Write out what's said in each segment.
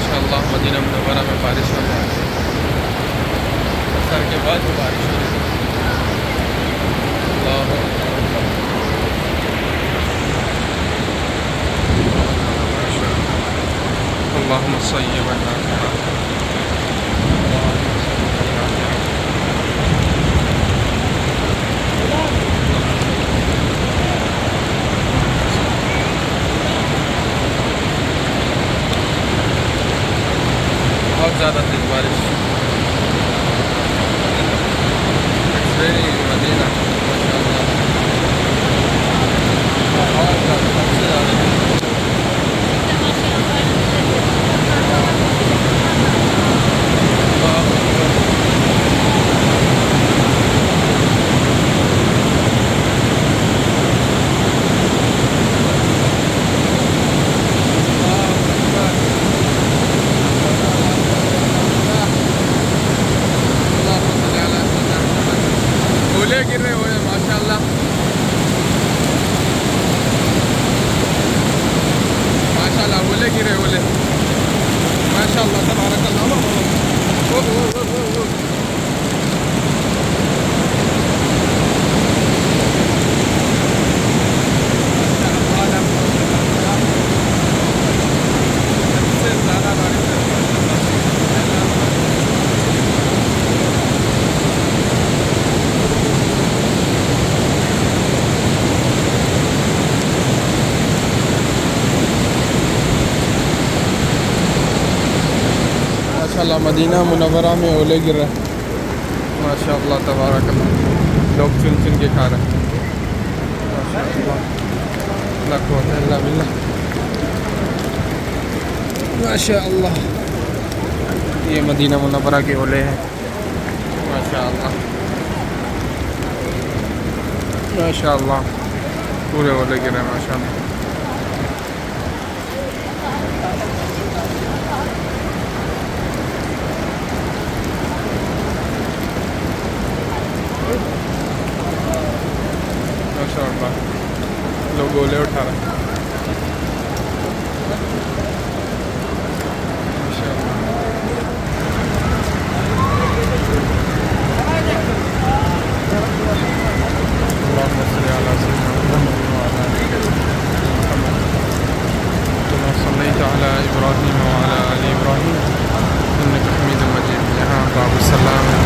माशाअल्लाह Medina Munawwara में बारिश हो रही है। असर के बाद जो बारिश हो रही है। अल्लाह अल्लाहुम्मा सय्यिबन नाफ़िअ। बहुत ज़्यादा तेज़ बारिश। इट्स वेरी मदीना माशाअल्लाह। बहुत ज़्यादा, सबसे ज़्यादा। ओले गिर रहे हुए हैं माशाअल्लाह। माशाअल्लाह ओले गिरे ओले माशाअल्लाह तबारकल्लाह। सबसे ज़्यादा बारिश है। माशाअल्लाह मदीना मुनव्वरा में ओले गिर रहे हैं माशाअल्लाह तबारकल्लाह। लोग चुन चुन के खा रहे हैं माशाअल्लाह। ला कुव्वता इल्ला बिल्लाह माशाअल्लाह। ये मदीना मुनव्वरा के ओले हैं माशाअल्लाह माशाअल्लाह। पूरे ओले गिर रहे हैं माशाअल्लाह। माशाअल्लाह लोग गोले उठा रहे हैं माशाअल्लाह। अल्लाहुम्मा सल्लि अला सय्यिदिना मुहम्मद व अला आलि मुहम्मद कमा सल्लैता अला इब्राहीम व अला आलि इब्राहीम इन्नका हमीदुम मजीद। यहाँ बाबु सलाम है।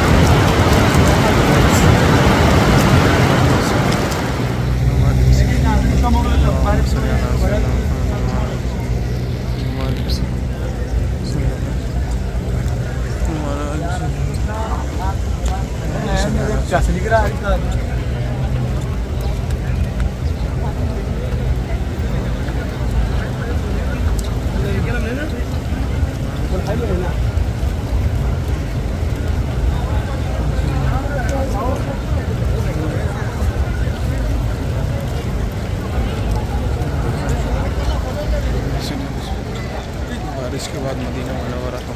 बारिश के बाद मदीना मुनव्वरा का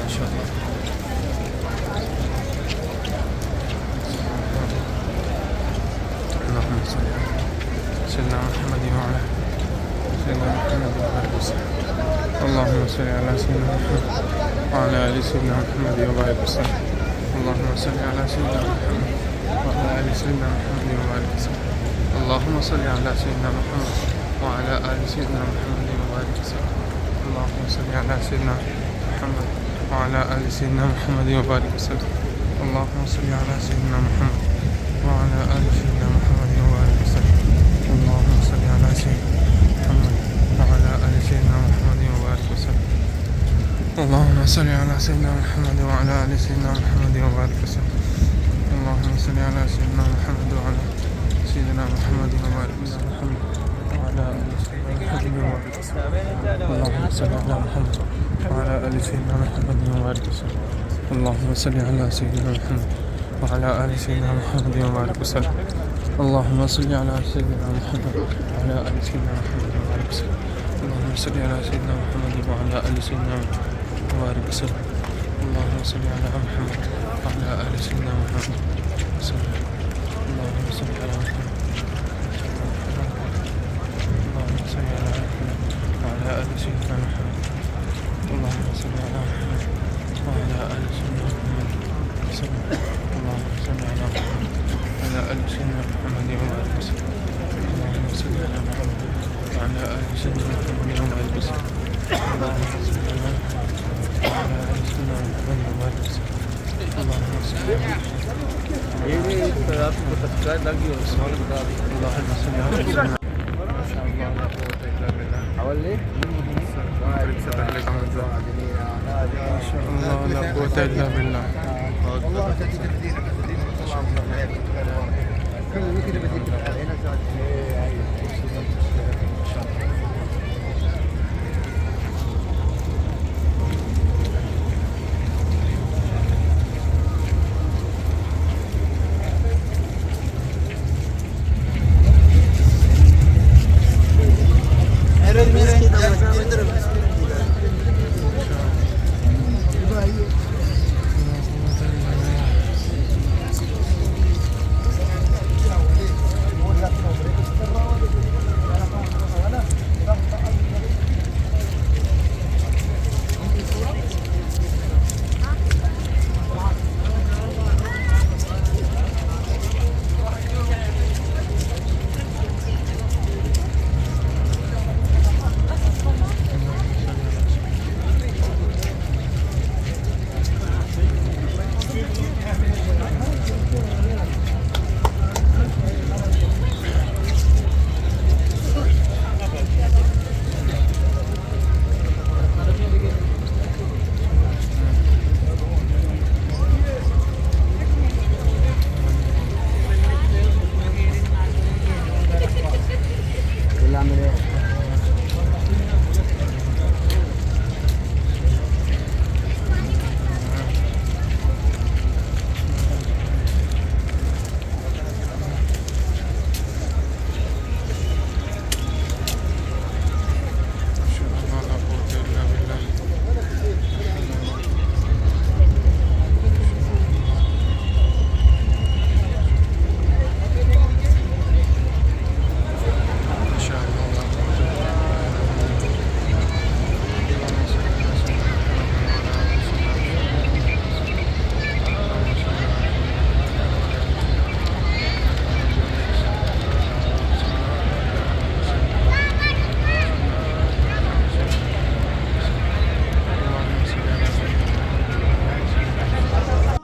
माशाअल्लाह। अल्लाहुम्मा सल्लि अला सय्यिदिना मुहम्मद व अला सय्यिदिना मुहम्मद व बारिक वसल्लम। अल्लाहुम्मा सल्लि अला सय्यिदिना मुहम्मद व अला आलि सय्यिदिना मुहम्मद व बारिक वसल्लम। अल्लाहुम्मा सल्लि अला सय्यिदिना मुहम्मद व अला आलि सय्यिदिना मुहम्मद व बारिक वसल्लम। अल्लाहुम्मा सल्लि अला सय्यिदिना मुहम्मद وعلى آل سيدنا محمد وبارك وسلم। اللهم صل على سيدنا محمد وعلى آل سيدنا محمد وبارك وسلم. اللهم صل على سيدنا محمد وعلى آل سيدنا محمد وبارك وسلم. اللهم صل على سيدنا محمد وعلى آل سيدنا محمد وبارك وسلم. اللهم صل على سيدنا محمد وعلى آل سيدنا محمد وبارك وسلم. اللهم صل على سيدنا محمد وعلى سيدنا محمد وبارك وسلم. اللهم صل على محمد وعلى آل سيدنا محمد وبارك وسلم. اللهم صل على سيدنا محمد وعلى آل سيدنا محمد وبارك وسلم. اللهم صل على سيدنا محمد وعلى آل سيدنا محمد وبارك وسلم. اللهم صل على سيدنا محمد وعلى آل سيدنا محمد وبارك وسلم. اللهم صل على محمد وعلى آل سيدنا محمد وسلم. اللهم صل على محمد اللهم صل على محمد وعلى آل سيدنا محمد. اللهم صل على محمد وعلى آل سيدنا محمد وسلم. اللهم صل على محمد وعلى آل سيدنا محمد وبارك وسلم. اللهم صل على محمد وعلى آل سيدنا محمد وبارك وسلم. اللهم صل على محمد وعلى آل سيدنا محمد وبارك وسلم. اللهم صل على محمد. आपको सब्सक्राइब लगी हो सवाल बता दी اللهم صل على محمد. ما شاء الله لا قوة إلا بالله. أول ليه؟ ما شاء الله لا قوة إلا بالله. كل